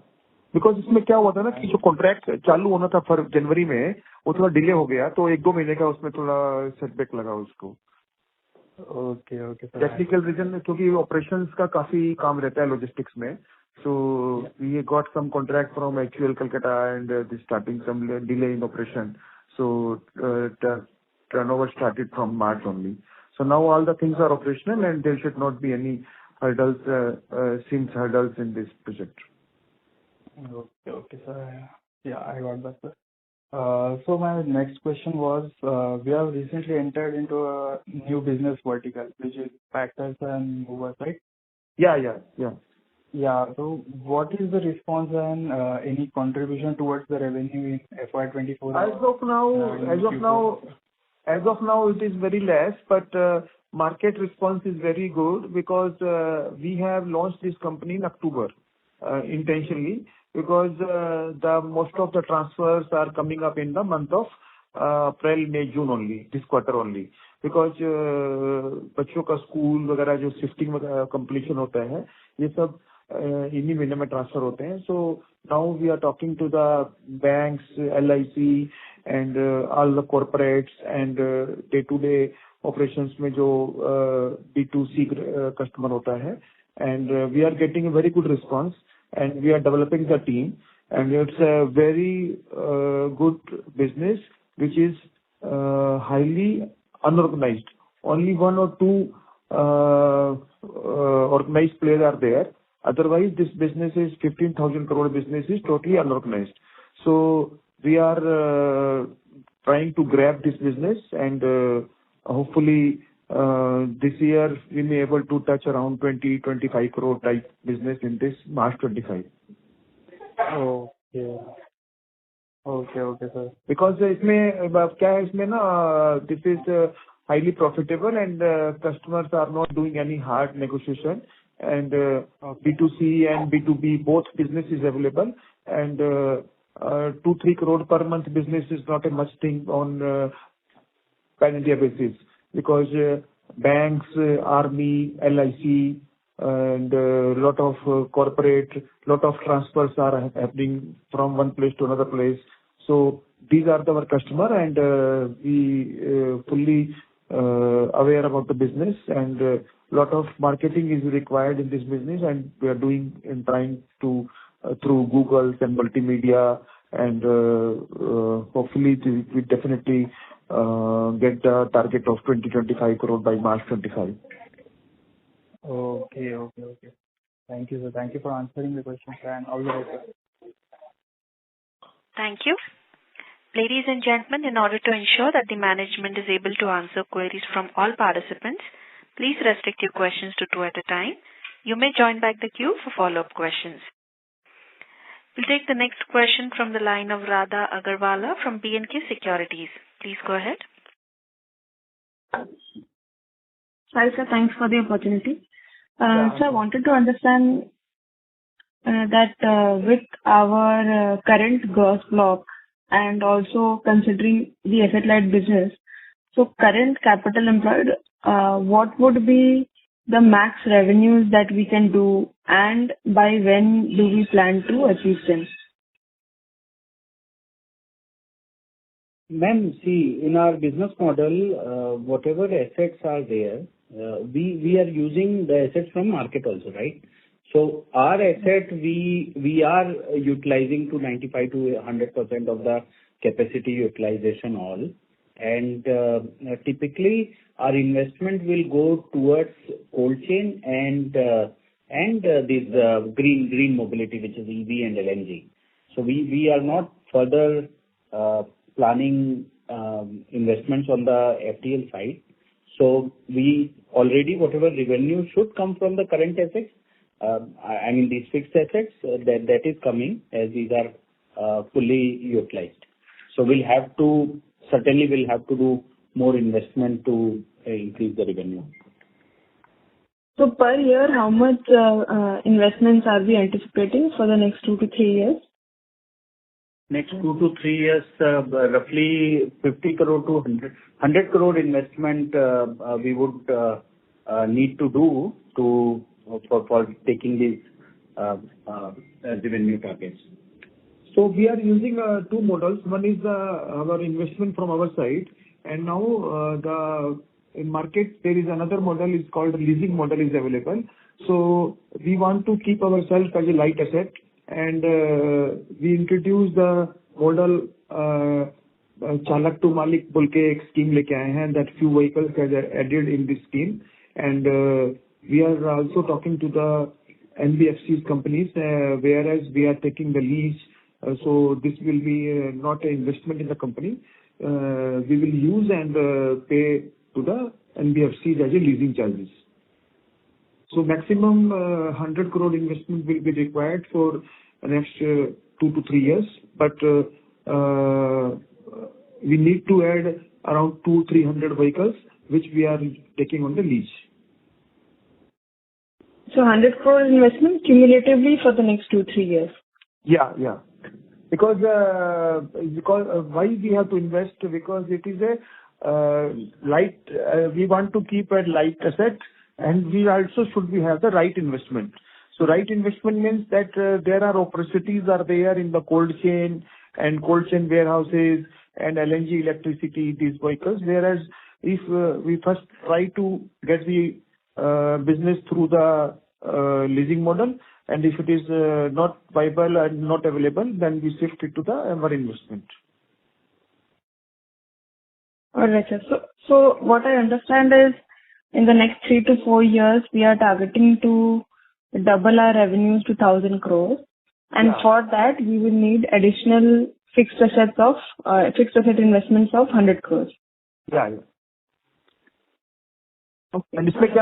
Because इसमें क्या हुआ था ना कि जो contract चालू होना था फर जनवरी में, वो थोड़ा डिले हो गया, तो 1-2 महीने का उसमें थोड़ा सेटबैक लगा उसको. ओके. टेक्निकल रीजन, क्योंकि ऑपरेशंस का काफी काम रहता है लॉजिस्टिक्स में. So we got some contract from HUL Calcutta and this starting some delay in operation. So turnover started from March only. So now all the things are operational and there should not be any hurdles in this project. Okay, sir. Yeah, I got that, sir. So my next question was, we have recently entered into a new business vertical, which is packers and movers, right? Yeah. Yeah. So what is the response and any contribution towards the revenue in FY'24 As of now, in Q4? it is very less, but market response is very good because we have launched this company in October intentionally because the most of the transfers are coming up in the month of April, May, June only, this quarter only. Because बच्चों का school वगैरह जो shifting completion होता है ये सब इन्हीं महीने में ट्रांसफर होते हैं. So now we are talking to the banks, LIC and all the corporates and day-to-day operations में जो B2C customer होता है, and we are getting a very good response and we are developing the team and it's a very good business which is highly unorganized. Only one or two organized players are there. Otherwise, this business is 15,000 crore business is totally unorganized. So we are trying to grab this business and hopefully this year we may able to touch around 20-25 crore type business in this March 25. Okay. Okay, sir. Because इसमें क्या है इसमें ना this is highly profitable and customers are not doing any hard negotiation and B2C and B2B both business is available and 2-3 crore per month business is not a much thing on pan-India basis because banks, army, LIC and lot of corporate, lot of transfers are happening from one place to another place. So these are our customer and we fully aware about the business and lot of marketing is required in this business and we are doing and trying to through Google and multimedia and hopefully we definitely get the target of 20-25 crore by March 25. Okay. Thank you, sir. Thank you for answering the question, sir, and all the best. Thank you. Ladies and gentlemen, in order to ensure that the management is able to answer queries from all participants, please restrict your questions to 2 at a time. You may join back the queue for follow-up questions. We'll take the next question from the line of Radha Agarwala from B&K Securities. Please go ahead. Hi, sir. Thanks for the opportunity. So I wanted to understand that with our current gross block and also considering the asset-light business, so current capital employed, what would be the max revenues that we can do and by when do we plan to achieve them? Ma'am, see, in our business model, whatever assets are there, we are using the assets from market also, right? So our asset, we are utilizing to 95 to 100% of the capacity utilization all. And typically our investment will go towards cold chain and this green mobility, which is EV and LNG. So we are not further planning investments on the FTL side. So we already, whatever revenue should come from the current assets, I mean these fixed assets, that is coming as these are fully utilized. So we'll have to do more investment to increase the revenue. So per year, how much investments are we anticipating for the next 2 to 3 years? Next 2 to 3 years, roughly 50 crore to 100 crore investment we would need to do for taking these revenue targets. So we are using 2 models. One is our investment from our side, and now in market there is another model is called leasing model is available. So we want to keep ourselves as a light asset, and we introduce the model Chalak to Malik बोल के एक scheme लेके आए हैं that few vehicles are added in this scheme, and we are also talking to the NBFCs companies whereas we are taking the lease. So this will be not an investment in the company. We will use and pay to the NBFCs as a leasing charges. So maximum 100 crore investment will be required for the next 2 to 3 years. But we need to add around 200-300 vehicles, which we are taking on the lease. So 100 crore investment cumulatively for the next 2-3 years. Yeah. Because why we have to invest? Because it is a light. We want to keep a light asset, and we also should have the right investment. So right investment means that there are opportunities are there in the cold chain and cold chain warehouses and LNG electricity these vehicles. Whereas if we first try to get the business through the leasing model, and if it is not viable and not available, then we shift it to the our investment. All right, sir. So what I understand is in the next 3 to 4 years, we are targeting to double our revenues to 1,000 crores. And for that, we will need additional fixed asset investments of 100 crores. Yeah. Okay. And इसमें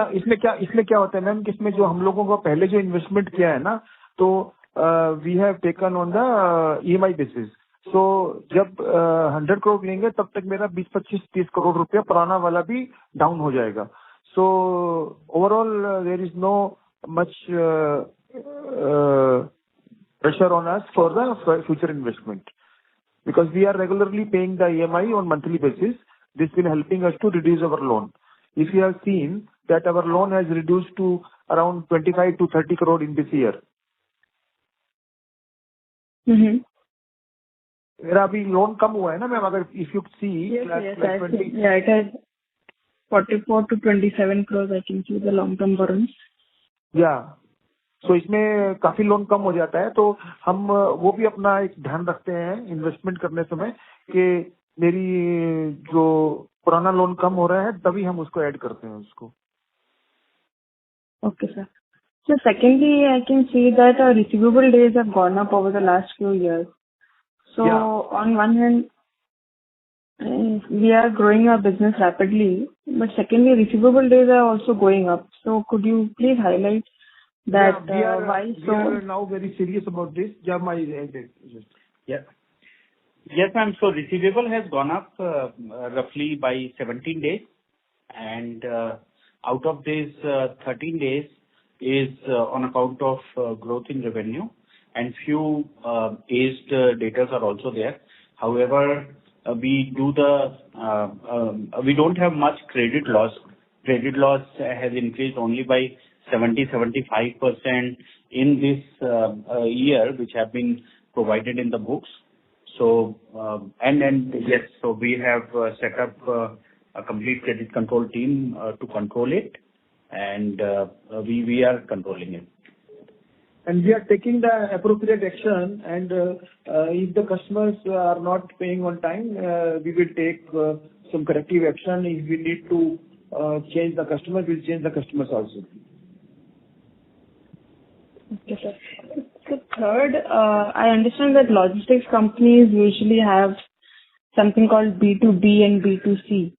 क्या होता है ma'am कि इसमें जो हम लोगों को पहले जो इन्वेस्टमेंट किया है ना, तो we have taken on the EMI basis. So जब 100 करोड़ लेंगे तब तक मेरा 20-25-30 करोड़ रुपया पुराना वाला भी डाउन हो जाएगा. So overall there is no much pressure on us for the future investment because we are regularly paying the EMI on monthly basis. This will helping us to reduce our loan. If you have seen that our loan has reduced to around 25 to 30 crore in this year. मेरा अभी loan कम हुआ है ना ma'am, अगर if you see it has 44 to 27 crores I can see the long term borrowings. So इसमें काफी loan कम हो जाता है, तो हम वो भी अपना एक ध्यान रखते हैं इन्वेस्टमेंट करने समय कि मेरी जो पुराना लोन कम हो रहा है तभी हम उसको ऐड करते हैं उसको. Okay, sir. So secondly, I can see that our receivable days have gone up over the last few years. So on one hand, we are growing our business rapidly, but secondly, receivable days are also going up. So could you please highlight that why so? We are now very serious about this. Yes, ma'am. So receivable has gone up roughly by 17 days, and out of these 13 days is on account of growth in revenue, and few aged debtors are also there. However, we don't have much credit loss. Credit loss has increased only by 70-75% in this year, which have been provided in the books. So yes, so we have set up a complete credit control team to control it, and we are controlling it. And we are taking the appropriate action, and if the customers are not paying on time, we will take some corrective action. If we need to change the customers, we'll change the customers also. Okay, sir. So third, I understand that logistics companies usually have something called B2B and B2C.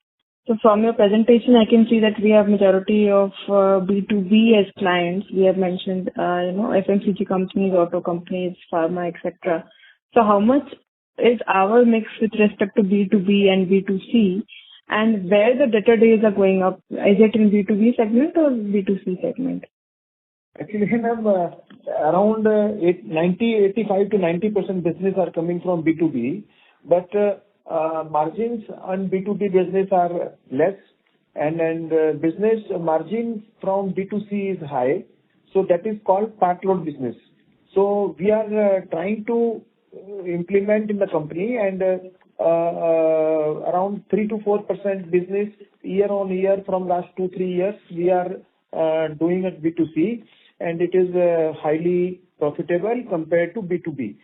So from your presentation, I can see that we have majority of B2B as clients. We have mentioned, FMCG companies, auto companies, pharma, etc. So how much is our mix with respect to B2B and B2C, and where the debtor days are going up? Is it in B2B segment or B2C segment? Actually, around 85 to 90% business are coming from B2B, but margins on B2B business are less, and business margin from B2C is high. So that is called part load business. So we are trying to implement in the company, and around 3 to 4% business year on year from last 2-3 years we are doing at B2C, and it is highly profitable compared to B2B.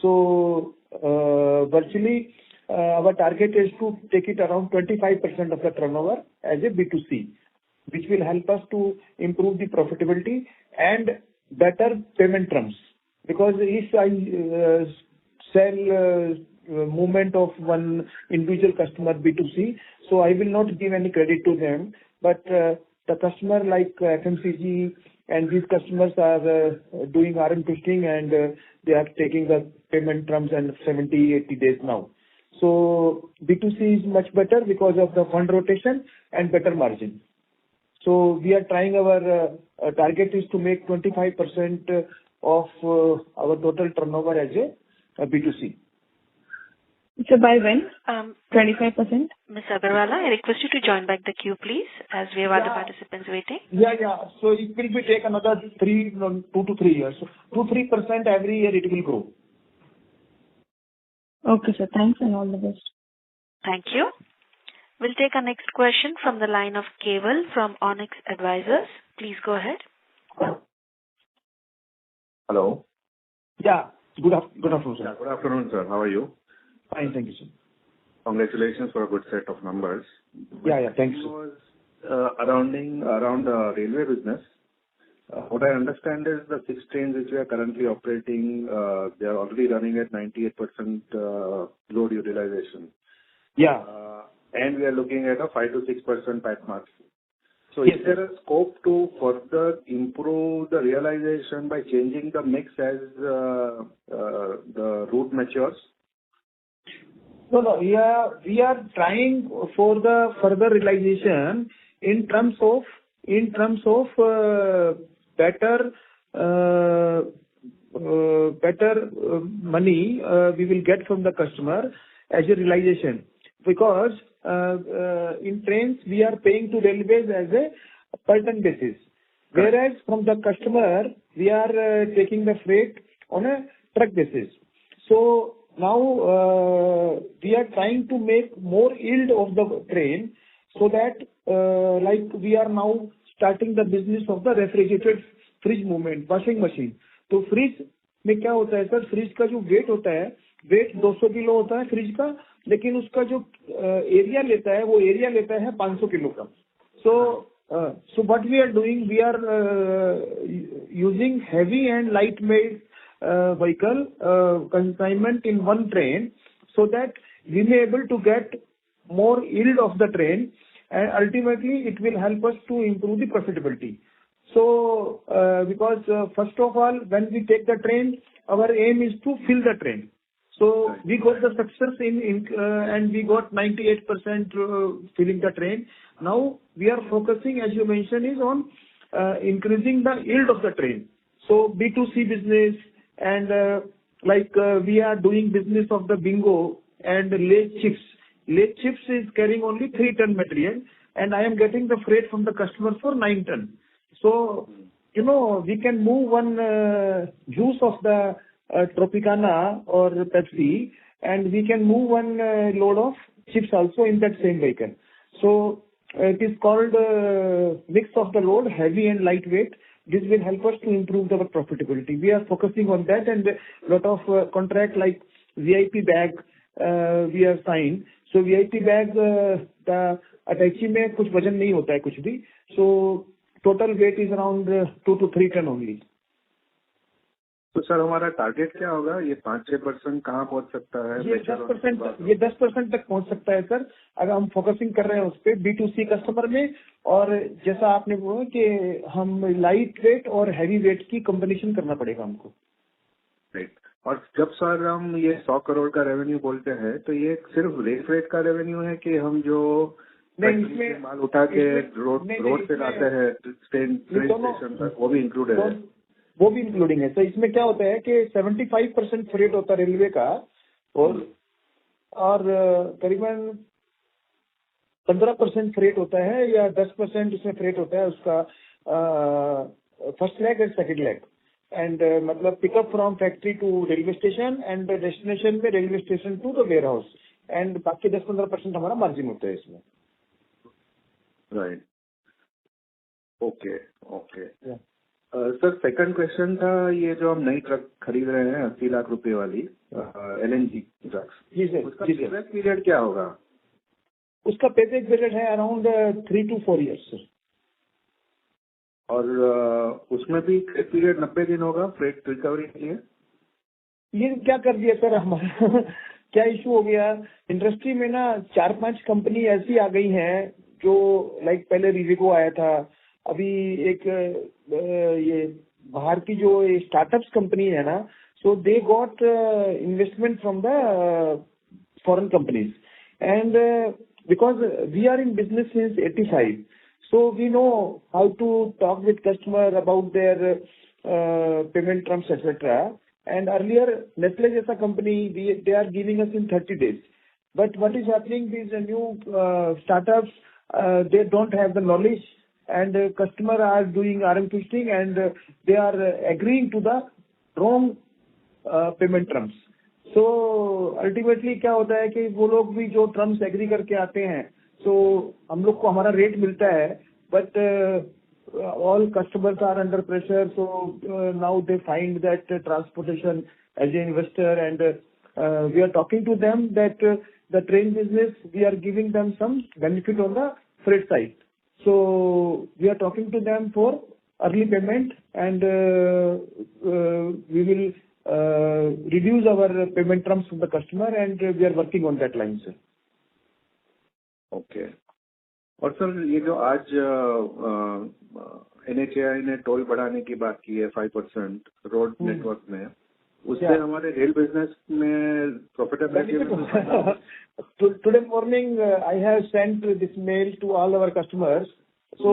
So virtually our target is to take it around 25% of the turnover as a B2C, which will help us to improve the profitability and better payment terms. Because if I sell movement of one individual customer B2C, so I will not give any credit to them, but the customer like FMCG and these customers are doing RM twisting and they are taking the payment terms and 70-80 days now. So B2C is much better because of the fund rotation and better margin. So we are trying our target is to make 25% of our total turnover as a B2C. So by when? 25%? Ms. Agarwala, I request you to join back the queue, please, as we have other participants waiting. Yeah. So it will be take another 2 to 3 years. So 2-3% every year it will grow. Okay, sir. Thanks and all the best. Thank you. We'll take our next question from the line of Keval from Onyx Advisors. Please go ahead. Hello. Yeah. Good afternoon, sir. Yeah, good afternoon, sir. How are you? Fine, thank you, sir. Congratulations for a good set of numbers. Yeah, thanks. It was around the railway business. What I understand is the 6 trains which we are currently operating, they are already running at 98% load utilization. Yeah. And we are looking at a 5 to 6% PAT margin. So is there a scope to further improve the realization by changing the mix as the route matures? No. We are trying for the further realization in terms of better money we will get from the customer as a realization, because in trains we are paying to railways as a per ton basis, whereas from the customer we are taking the freight on a truck basis. So now we are trying to make more yield of the train, so that like we are now starting the business of the refrigerated fridge movement, washing machine. तो fridge में क्या होता है sir, fridge का जो wait होता है, wait 200 kilo होता है फ्रिज का, लेकिन उसका जो एरिया लेता है वो एरिया लेता है 500 किलो का. So what we are doing, we are using heavy and lightweight vehicle consignment in one train, so that we may able to get more yield of the train, and ultimately it will help us to improve the profitability. So because first of all, when we take the train, our aim is to fill the train. So we got the success in and we got 98% filling the train. Now we are focusing, as you mentioned, is on increasing the yield of the train. So B2C business and like we are doing business of the bingo and lathe chips. Lathe chips is carrying only 3 ton material, and I am getting the freight from the customer for 9 ton. So, we can move one juice of the Tropicana or Pepsi, and we can move one load of chips also in that same vehicle. So, it is called mix of the load, heavy and lightweight. This will help us to improve our profitability. We are focusing on that, and a lot of contract like VIP bag we have signed. So VIP bag the attachee में कुछ वजन नहीं होता है कुछ भी. So total weight is around 2 to 3 ton only. तो sir हमारा टारगेट क्या होगा? ये 5-6% कहाँ पहुँच सकता है? ये 10% तक पहुँच सकता है सर, अगर हम फोकसिंग कर रहे हैं उस पे B2C कस्टमर में. और जैसा आपने बोला कि हम लाइट वेट और हैवी वेट की कॉम्बिनेशन करना पड़ेगा हमको. राइट. और जब सर हम ये 100 करोड़ का रेवेन्यू बोलते हैं, तो ये सिर्फ रेट का रेवेन्यू है कि हम जो इसमें माल उठा के रोड पे लाते हैं ट्रेन स्टेशन तक, वो भी इंक्लूडेड है? वो भी इंक्लूडिंग है. तो इसमें क्या होता है कि 75% फ्रेट होता है रेलवे का, और करीबन 15% फ्रेट होता है या 10% इसमें फ्रेट होता है उसका first leg and second leg. And मतलब pickup from factory to railway station and destination में railway station to the warehouse, and बाकी 10-15% हमारा मार्जिन होता है इसमें. Right. Okay. Sir second question था, ये जो हम नई ट्रक खरीद रहे हैं 80 लाख रुपए वाली LNG ट्रक्स, जी सर, उसका पेबैक पीरियड क्या होगा? उसका पेबैक पीरियड है अराउंड 3 to 4 years सर. और उसमें भी पीरियड 90 दिन होगा फ्रेट रिकवरी के लिए? ये क्या कर दिया सर हमारा क्या इशू हो गया इंडस्ट्री में ना, 4-5 कंपनी ऐसी आ गई हैं जो लाइक पहले रिविगो आया था, अभी एक ये बाहर की जो स्टार्टअप्स कंपनी है ना, so they got investment from the foreign companies, and because we are in business since 85, so we know how to talk with customer about their payment terms, etc. And earlier Nestle जैसा company, they are giving us in 30 days. But what is happening, these new startups, they don't have the knowledge, and customer are doing arm twisting, and they are agreeing to the wrong payment terms. So ultimately क्या होता है कि वो लोग भी जो terms agree करके आते हैं, सो हम लोग को हमारा रेट मिलता है, but all customers are under pressure. So now they find that transportation as a investor, and we are talking to them that the train business, we are giving them some benefit on the freight side. So we are talking to them for early payment, and we will reduce our payment terms from the customer, and we are working on that line, sir. Okay. और sir ये जो आज NHAI ने toll बढ़ाने की बात की है 5% रोड नेटवर्क में, उससे हमारे रेल बिजनेस में profitability. Today morning I have sent this mail to all our customers. So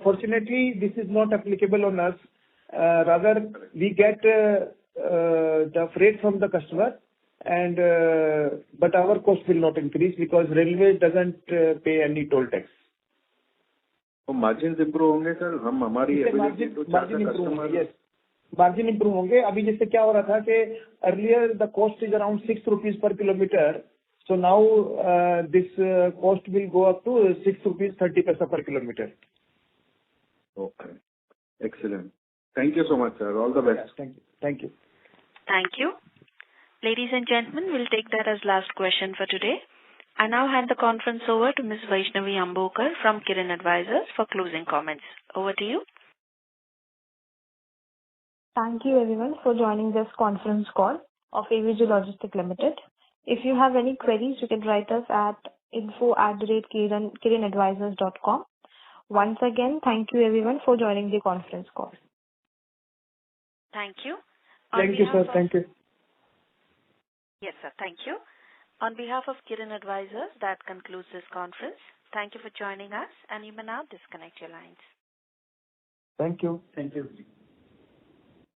fortunately this is not applicable on us. Rather we get the freight from the customer, and but our cost will not increase because railway doesn't pay any toll tax. तो margin improve होंगे sir, हम हमारी margin improve होंगे. Yes, margin improve होंगे. अभी जैसे क्या हो रहा था कि earlier the cost is around 6 rupees per kilometre, so now this cost will go up to 6 rupees 30 paisa per kilometre. Okay, excellent. Thank you so much sir, all the best. Thank you. Thank you. Ladies and gentlemen, we'll take that as last question for today. I now hand the conference over to Ms. Vaishnavi Ambokar from Kirin Advisors for closing comments. Over to you. Thank you everyone for joining this conference call of AVG Logistics Limited. If you have any queries, you can write us at info@kirinadvisors.com. Once again, thank you everyone for joining the conference call. Thank you. Thank you, sir. Thank you. Yes, sir. Thank you. On behalf of Kirin Advisors, that concludes this conference. Thank you for joining us, and you may now disconnect your lines. Thank you. Thank you.